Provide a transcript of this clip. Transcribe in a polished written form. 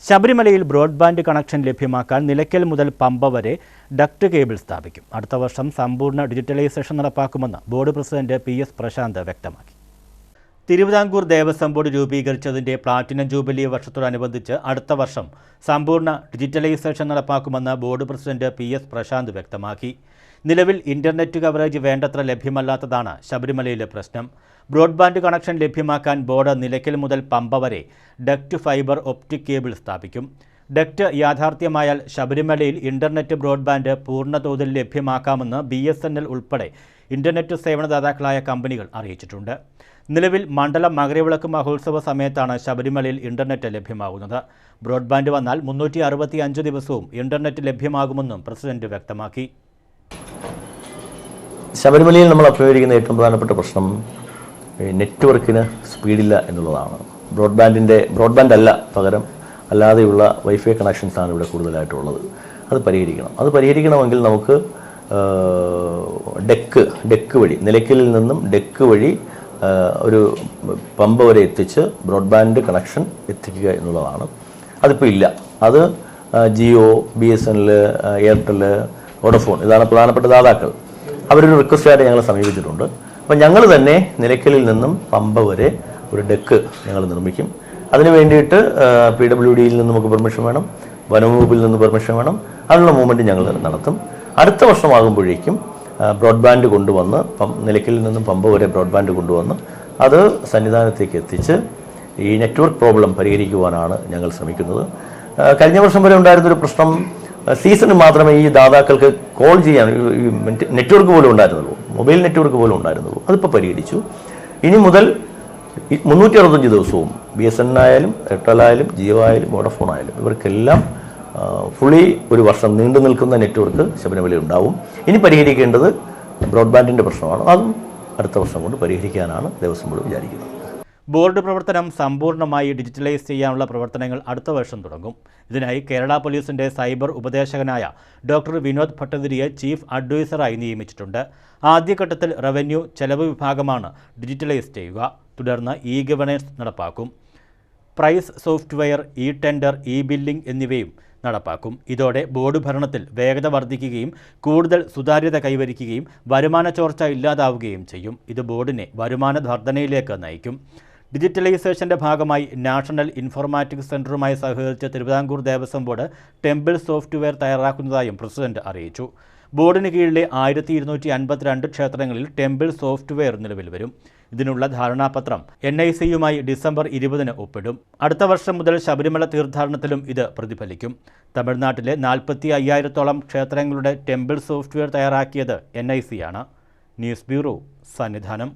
ശബരിമലയിൽ broadband connection ലഭ്യമാക്കാൻ നിലയ്ക്കൽ മുതൽ പമ്പ വരെ ഡക്ട് കേബിൾ സ്ഥാപിക്കും. അടുത്ത വർഷം സമ്പൂർണ്ണ ഡിജിറ്റലൈസേഷൻ നടപ്പാക്കുമെന്ന് ബോർഡ് പ്രസിഡന്റ് PS പ്രശാന്ത് വ്യക്തമാക്കി. തിരുവിതാംകൂർ ദേവസ്വം ബോർഡ് രൂപീകരിച്ചതിന്റെ പ്ലാറ്റിനം ജൂബിലി വർഷത്തോടനുബന്ധിച്ച് അടുത്ത വർഷം സമ്പൂർണ്ണ ഡിജിറ്റലൈസേഷൻ നടപ്പാക്കുമെന്ന് ബോർഡ് പ്രസിഡന്റ് PS പ്രശാന്ത് വ്യക്തമാക്കി. നിലവിൽ ഇന്റർനെറ്റ് കവറേജ് വേണ്ടത്ര ലഭ്യമല്ലാത്തതാണ് ശബരിമലയിലെ പ്രശ്നം. ബ്രോഡ്ബാൻഡ് കണക്ഷൻ ലഭ്യമാക്കാൻ ബോർഡ് നിലയ്ക്കൽ മുതൽ പമ്പ വരെ ഡക്ട് ഫൈബർ ഒപ്റ്റിക് കേബിൾ സ്ഥാപിക്കും. ഡക്ട് യാഥാർത്ഥ്യമായാൽ ശബരിമലയിൽ ഇന്റർനെറ്റ് ബ്രോഡ്ബാൻഡ് പൂർണ്ണതോതിൽ ലഭ്യമാക്കാമെന്ന് BSNL ഉൾപ്പെടെ ഇന്റർനെറ്റ് സേവനദാതാക്കളായ കമ്പനികൾ അറിയിച്ചിട്ടുണ്ട്. നിലവിൽ മണ്ഡലം മകരവിളക്ക് മഹോത്സവ സമയത്താണ് ശബരിമലയിൽ ഇന്റർനെറ്റ് ലഭ്യമാകുന്നത്. ബ്രോഡ്ബാൻഡ് വന്നാൽ 365 ദിവസവും ഇന്റർനെറ്റ് ലഭ്യമാകുമെന്നും പ്രസിഡന്റ് വ്യക്തമാക്കി. ശബരിമലയിൽ നമ്മൾ അഭിമുഖീകരിക്കുന്ന ഏറ്റവും പ്രധാനപ്പെട്ട പ്രശ്നം നെറ്റ്വർക്കിന് സ്പീഡില്ല എന്നുള്ളതാണ്. ബ്രോഡ്ബാൻഡ് അല്ല, പകരം അല്ലാതെയുള്ള വൈഫൈ കണക്ഷൻസാണ് ഇവിടെ കൂടുതലായിട്ടുള്ളത്. അത് പരിഹരിക്കണമെങ്കിൽ നമുക്ക് ഡെക്ക് വഴി, നിലയ്ക്കലിൽ നിന്നും ഡെക്ക് വഴി ഒരു പമ്പ വരെ എത്തിച്ച് ബ്രോഡ്ബാൻഡ് കണക്ഷൻ എത്തിക്കുക എന്നുള്ളതാണ്. അതിപ്പോൾ ഇല്ല. അത് ജിയോ, BSNL, എയർടെൽ, വോഡഫോൺ ഇതാണ് പ്രധാനപ്പെട്ട ദാതാക്കൾ. അവരൊരു റിക്വസ്റ്റായിട്ട് ഞങ്ങൾ സമീപിച്ചിട്ടുണ്ട്. അപ്പോൾ ഞങ്ങൾ തന്നെ നിലയ്ക്കലിൽ നിന്നും പമ്പ വരെ ഒരു ഡെക്ക് ഞങ്ങൾ നിർമ്മിക്കും. അതിന് വേണ്ടിയിട്ട് PWDയിൽ നിന്ന് നമുക്ക് പെർമിഷൻ വേണം, വനംവകുപ്പിൽ നിന്ന് പെർമിഷൻ വേണം. അതിനുള്ള മൂവ്മെൻറ്റ് ഞങ്ങൾ നടത്തും. അടുത്ത വർഷമാകുമ്പോഴേക്കും ബ്രോഡ്ബാൻഡ് കൊണ്ടുവന്ന് നിലയ്ക്കലിൽ നിന്നും പമ്പ വരെ ബ്രോഡ്ബാൻഡ് കൊണ്ടുവന്ന് അത് സന്നിധാനത്തേക്ക് എത്തിച്ച് ഈ നെറ്റ്വർക്ക് പ്രോബ്ലം പരിഹരിക്കുവാനാണ് ഞങ്ങൾ ശ്രമിക്കുന്നത്. കഴിഞ്ഞ വർഷം വരെ ഉണ്ടായിരുന്നൊരു പ്രശ്നം, സീസണിൽ മാത്രമേ ഈ ദാതാക്കൾക്ക് കോൾ ചെയ്യാൻ നെറ്റ്വർക്ക് പോലും ഉണ്ടായിരുന്നുള്ളൂ, മൊബൈൽ നെറ്റ്വർക്ക് പോലും ഉണ്ടായിരുന്നുള്ളൂ. അതിപ്പോൾ പരിഹരിച്ചു. ഇനി മുതൽ 365 ദിവസവും BSNL ആയാലും എയർടെൽ ആയാലും ജിയോ ആയാലും വോഡഫോൺ ആയാലും ഇവർക്കെല്ലാം ഫുള്ളി ഒരു വർഷം നീണ്ടു നിൽക്കുന്ന നെറ്റ്വർക്ക് ശബരിമലയിൽ ഉണ്ടാവും. ഇനി പരിഹരിക്കേണ്ടത് ബ്രോഡ്ബാൻഡിൻ്റെ പ്രശ്നമാണ്. അതും അടുത്ത വർഷം കൊണ്ട് പരിഹരിക്കാനാണ് ദേവസ്വം ബോർഡ് വിചാരിക്കുന്നത്. ബോർഡ് പ്രവർത്തനം സമ്പൂർണ്ണമായി ഡിജിറ്റലൈസ് ചെയ്യാനുള്ള പ്രവർത്തനങ്ങൾ അടുത്ത വർഷം തുടങ്ങും. ഇതിനായി കേരള പോലീസിന്റെ സൈബർ ഉപദേശകനായ ഡോക്ടർ വിനോദ് ഭട്ടതിരിയെ ചീഫ് അഡ്വൈസറായി നിയമിച്ചിട്ടുണ്ട്. ആദ്യഘട്ടത്തിൽ റവന്യൂ ചെലവ് വിഭാഗമാണ് ഡിജിറ്റലൈസ് ചെയ്യുക. തുടർന്ന് ഗവേണൻസ് നടപ്പാക്കും. പ്രൈസ് സോഫ്റ്റ്വെയർ, ടെൻഡർ, ബില്ലിംഗ് എന്നിവയും നടപ്പാക്കും. ഇതോടെ ബോർഡ് ഭരണത്തിൽ വേഗത വർദ്ധിക്കുകയും കൂടുതൽ സുതാര്യത കൈവരിക്കുകയും വരുമാന ചോർച്ച ഇല്ലാതാവുകയും ചെയ്യും. ഇത് ബോർഡിനെ വരുമാന വർധനയിലേക്ക് നയിക്കും. ഡിജിറ്റലൈസേഷന്റെ ഭാഗമായി നാഷണൽ ഇൻഫോർമാറ്റിക്സ് സെന്ററുമായി സഹകരിച്ച് Thiruvithamkoor Devaswom board temple software തയ്യാറാക്കുന്നതായും പ്രസിഡന്റ് അറിയിച്ചു. ബോർഡിന് കീഴിലെ 1252 ക്ഷേത്രങ്ങളിൽ ടെമ്പിൾ സോഫ്റ്റ്വെയർ നിലവിൽ വരും. ഇതിനുള്ള ധാരണാപത്രം NICയുമായി ഡിസംബർ 20-ന് ഒപ്പിടും. അടുത്ത വർഷം മുതൽ ശബരിമല തീർത്ഥാടനത്തിലും ഇത് പ്രതിഫലിക്കും. തമിഴ്നാട്ടിലെ 45,000-ഓളം ക്ഷേത്രങ്ങളുടെ ടെമ്പിൾ സോഫ്റ്റ്വെയർ തയ്യാറാക്കിയത് NICയാണ്. News bureau, Sannidhanam.